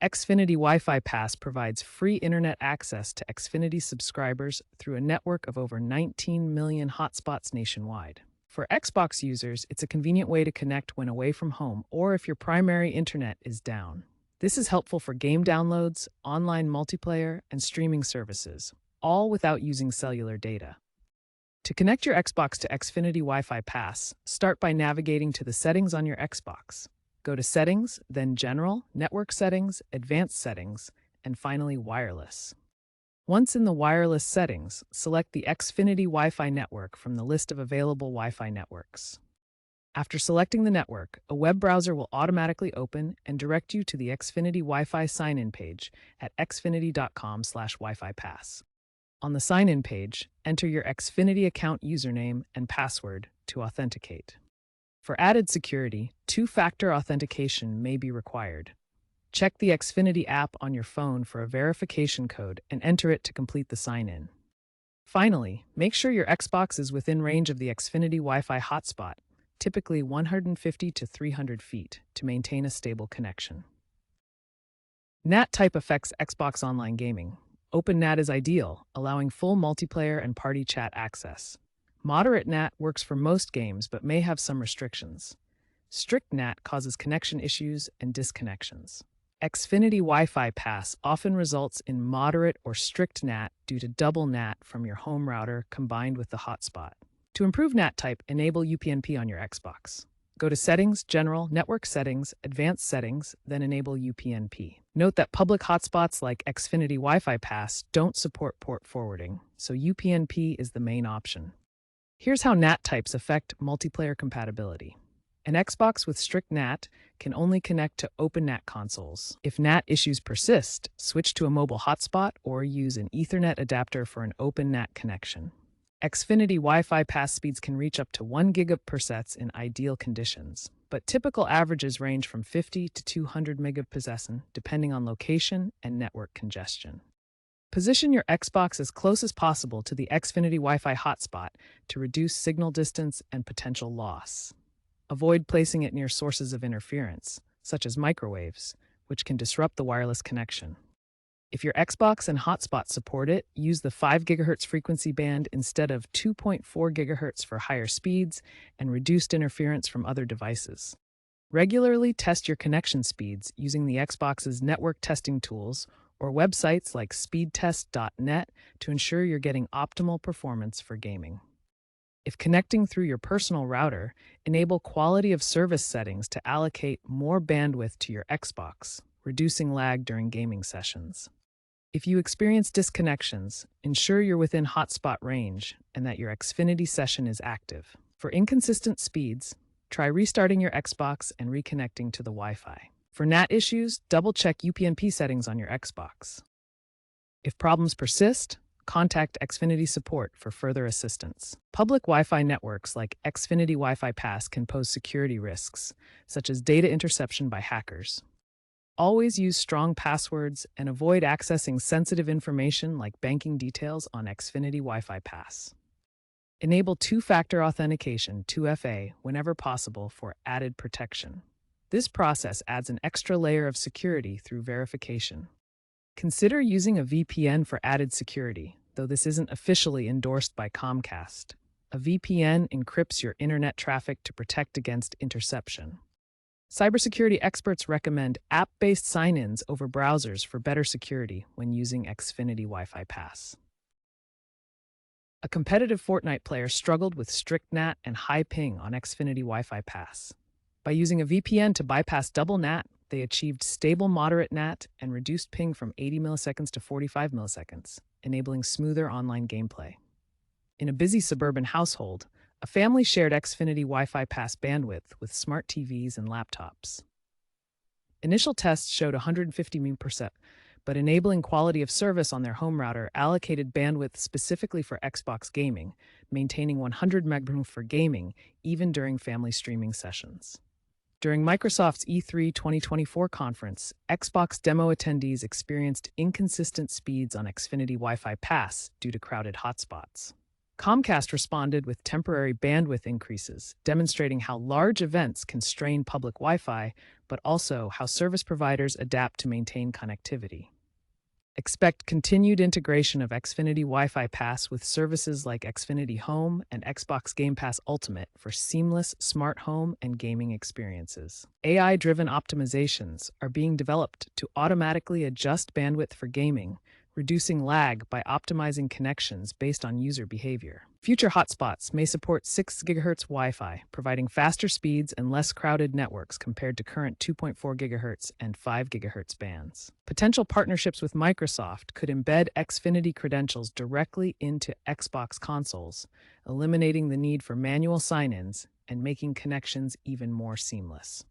Xfinity Wi-Fi Pass provides free internet access to Xfinity subscribers through a network of over 19 million hotspots nationwide. For Xbox users, it's a convenient way to connect when away from home or if your primary internet is down. This is helpful for game downloads, online multiplayer, and streaming services, all without using cellular data. To connect your Xbox to Xfinity Wi-Fi Pass, start by navigating to the settings on your Xbox. Go to Settings, then General, Network Settings, Advanced Settings, and finally Wireless. Once in the wireless settings, select the Xfinity Wi-Fi network from the list of available Wi-Fi networks. After selecting the network, a web browser will automatically open and direct you to the Xfinity Wi-Fi sign-in page at xfinity.com/Wi-Fi Pass. On the sign-in page, enter your Xfinity account username and password to authenticate. For added security, two-factor authentication may be required. Check the Xfinity app on your phone for a verification code and enter it to complete the sign-in. Finally, make sure your Xbox is within range of the Xfinity Wi-Fi hotspot, typically 150 to 300 feet, to maintain a stable connection. NAT type affects Xbox online gaming. Open NAT is ideal, allowing full multiplayer and party chat access. Moderate NAT works for most games but may have some restrictions. Strict NAT causes connection issues and disconnections. Xfinity Wi-Fi Pass often results in moderate or strict NAT due to double NAT from your home router combined with the hotspot. To improve NAT type, enable UPnP on your Xbox. Go to Settings, General, Network Settings, Advanced Settings, then enable UPnP. Note that public hotspots like Xfinity Wi-Fi Pass don't support port forwarding, so UPnP is the main option. Here's how NAT types affect multiplayer compatibility. An Xbox with strict NAT can only connect to Open NAT consoles. If NAT issues persist, switch to a mobile hotspot or use an Ethernet adapter for an Open NAT connection. Xfinity Wi-Fi Pass speeds can reach up to 1 Gbps in ideal conditions, but typical averages range from 50 to 200 Mbps depending on location and network congestion. Position your Xbox as close as possible to the Xfinity Wi-Fi hotspot to reduce signal distance and potential loss. Avoid placing it near sources of interference, such as microwaves, which can disrupt the wireless connection. If your Xbox and hotspot support it, use the 5 GHz frequency band instead of 2.4 GHz for higher speeds and reduced interference from other devices. Regularly test your connection speeds using the Xbox's network testing tools or websites like speedtest.net to ensure you're getting optimal performance for gaming. If connecting through your personal router, enable quality of service settings to allocate more bandwidth to your Xbox, reducing lag during gaming sessions. If you experience disconnections, ensure you're within hotspot range and that your Xfinity session is active. For inconsistent speeds, try restarting your Xbox and reconnecting to the Wi-Fi. For NAT issues, double-check UPnP settings on your Xbox. If problems persist, contact Xfinity support for further assistance. Public Wi-Fi networks like Xfinity Wi-Fi Pass can pose security risks, such as data interception by hackers. Always use strong passwords and avoid accessing sensitive information like banking details on Xfinity Wi-Fi Pass. Enable two-factor authentication, 2FA, whenever possible for added protection. This process adds an extra layer of security through verification. Consider using a VPN for added security, though this isn't officially endorsed by Comcast. A VPN encrypts your internet traffic to protect against interception. Cybersecurity experts recommend app-based sign-ins over browsers for better security when using Xfinity Wi-Fi Pass. A competitive Fortnite player struggled with strict NAT and high ping on Xfinity Wi-Fi Pass. By using a VPN to bypass double NAT, they achieved stable moderate NAT and reduced ping from 80 milliseconds to 45 milliseconds, enabling smoother online gameplay. In a busy suburban household, a family shared Xfinity Wi-Fi Pass bandwidth with smart TVs and laptops. Initial tests showed 150 Mbps, but enabling quality of service on their home router allocated bandwidth specifically for Xbox gaming, maintaining 100 Mbps for gaming even during family streaming sessions. During Microsoft's E3 2024 conference, Xbox demo attendees experienced inconsistent speeds on Xfinity Wi-Fi Pass due to crowded hotspots. Comcast responded with temporary bandwidth increases, demonstrating how large events can strain public Wi Fi, but also how service providers adapt to maintain connectivity. Expect continued integration of Xfinity Wi-Fi Pass with services like Xfinity Home and Xbox Game Pass Ultimate for seamless smart home and gaming experiences. AI-driven optimizations are being developed to automatically adjust bandwidth for gaming, reducing lag by optimizing connections based on user behavior. Future hotspots may support 6 GHz Wi-Fi, providing faster speeds and less crowded networks compared to current 2.4 GHz and 5 GHz bands. Potential partnerships with Microsoft could embed Xfinity credentials directly into Xbox consoles, eliminating the need for manual sign-ins and making connections even more seamless.